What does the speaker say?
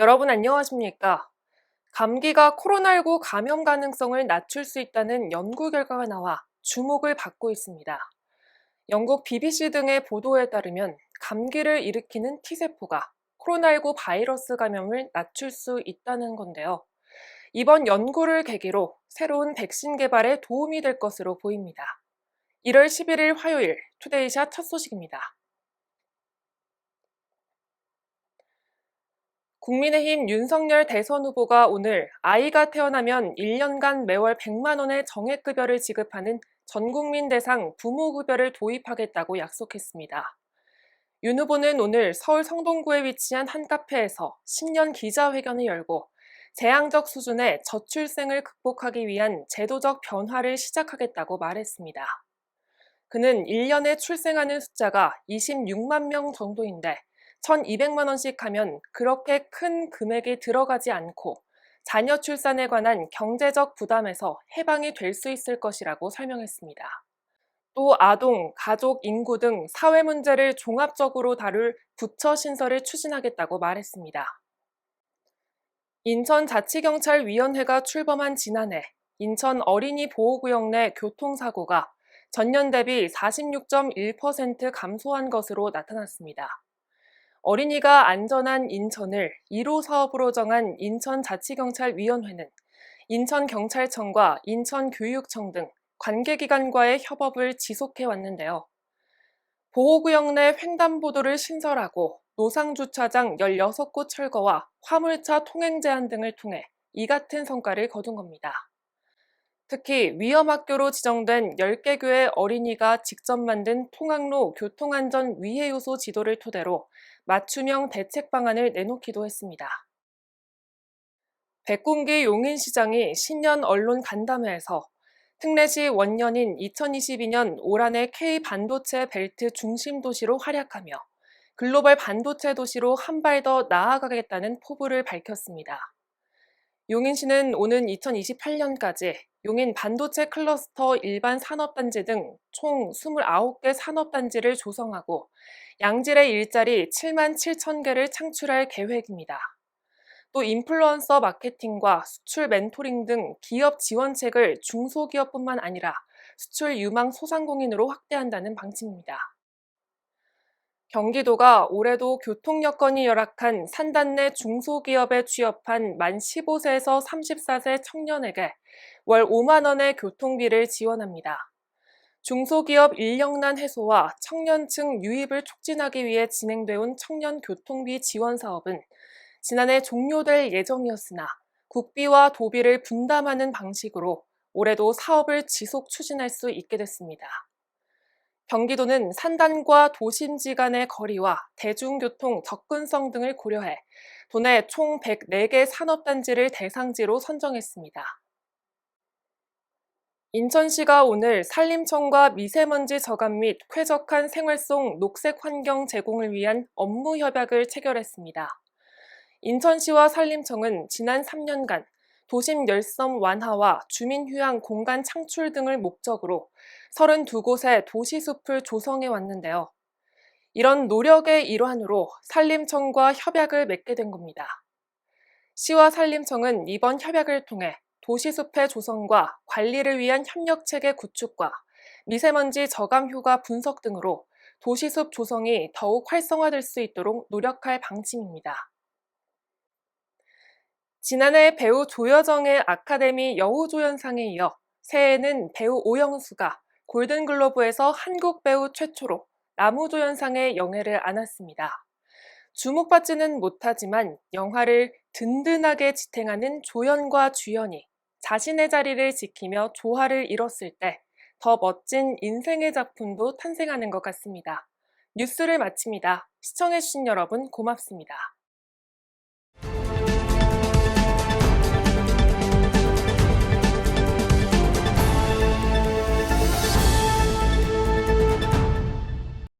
여러분 안녕하십니까? 감기가 코로나19 감염 가능성을 낮출 수 있다는 연구 결과가 나와 주목을 받고 있습니다. 영국 BBC 등의 보도에 따르면 감기를 일으키는 T세포가 코로나19 바이러스 감염을 낮출 수 있다는 건데요. 이번 연구를 계기로 새로운 백신 개발에 도움이 될 것으로 보입니다. 1월 11일 화요일 투데이샷 첫 소식입니다. 국민의힘 윤석열 대선 후보가 오늘 아이가 태어나면 1년간 매월 100만 원의 정액급여를 지급하는 전국민 대상 부모급여를 도입하겠다고 약속했습니다. 윤 후보는 오늘 서울 성동구에 위치한 한 카페에서 신년 기자회견을 열고 재앙적 수준의 저출생을 극복하기 위한 제도적 변화를 시작하겠다고 말했습니다. 그는 1년에 출생하는 숫자가 26만 명 정도인데 1,200만 원씩 하면 그렇게 큰 금액이 들어가지 않고 자녀 출산에 관한 경제적 부담에서 해방이 될 수 있을 것이라고 설명했습니다. 또 아동, 가족, 인구 등 사회 문제를 종합적으로 다룰 부처 신설을 추진하겠다고 말했습니다. 인천자치경찰위원회가 출범한 지난해 인천 어린이 보호구역 내 교통사고가 전년 대비 46.1% 감소한 것으로 나타났습니다. 어린이가 안전한 인천을 1호 사업으로 정한 인천자치경찰위원회는 인천경찰청과 인천교육청 등 관계기관과의 협업을 지속해 왔는데요. 보호구역 내 횡단보도를 신설하고 노상주차장 16곳 철거와 화물차 통행 제한 등을 통해 이 같은 성과를 거둔 겁니다. 특히 위험학교로 지정된 10개 교의 어린이가 직접 만든 통학로 교통안전 위해요소 지도를 토대로 맞춤형 대책 방안을 내놓기도 했습니다. 백군기 용인시장이 신년 언론 간담회에서 특례시 원년인 2022년 올 한해 K반도체 벨트 중심 도시로 활약하며 글로벌 반도체 도시로 한 발 더 나아가겠다는 포부를 밝혔습니다. 용인시는 오는 2028년까지 용인 반도체 클러스터 일반 산업단지 등 총 29개 산업단지를 조성하고 양질의 일자리 7만 7천 개를 창출할 계획입니다. 또 인플루언서 마케팅과 수출 멘토링 등 기업 지원책을 중소기업뿐만 아니라 수출 유망 소상공인으로 확대한다는 방침입니다. 경기도가 올해도 교통 여건이 열악한 산단 내 중소기업에 취업한 만 15세에서 34세 청년에게 월 5만 원의 교통비를 지원합니다. 중소기업 인력난 해소와 청년층 유입을 촉진하기 위해 진행돼 온 청년 교통비 지원 사업은 지난해 종료될 예정이었으나 국비와 도비를 분담하는 방식으로 올해도 사업을 지속 추진할 수 있게 됐습니다. 경기도는 산단과 도심지 간의 거리와 대중교통 접근성 등을 고려해 도내 총 104개 산업단지를 대상지로 선정했습니다. 인천시가 오늘 산림청과 미세먼지 저감 및 쾌적한 생활 속 녹색 환경 제공을 위한 업무 협약을 체결했습니다. 인천시와 산림청은 지난 3년간 도심 열섬 완화와 주민 휴양 공간 창출 등을 목적으로 32곳의 도시숲을 조성해 왔는데요. 이런 노력의 일환으로 산림청과 협약을 맺게 된 겁니다. 시와 산림청은 이번 협약을 통해 도시숲의 조성과 관리를 위한 협력체계 구축과 미세먼지 저감 효과 분석 등으로 도시숲 조성이 더욱 활성화될 수 있도록 노력할 방침입니다. 지난해 배우 조여정의 아카데미 여우조연상에 이어 새해에는 배우 오영수가 골든글로브에서 한국 배우 최초로 나무조연상의 영예를 안았습니다. 주목받지는 못하지만 영화를 든든하게 지탱하는 조연과 주연이 자신의 자리를 지키며 조화를 이뤘을 때 더 멋진 인생의 작품도 탄생하는 것 같습니다. 뉴스를 마칩니다. 시청해주신 여러분 고맙습니다.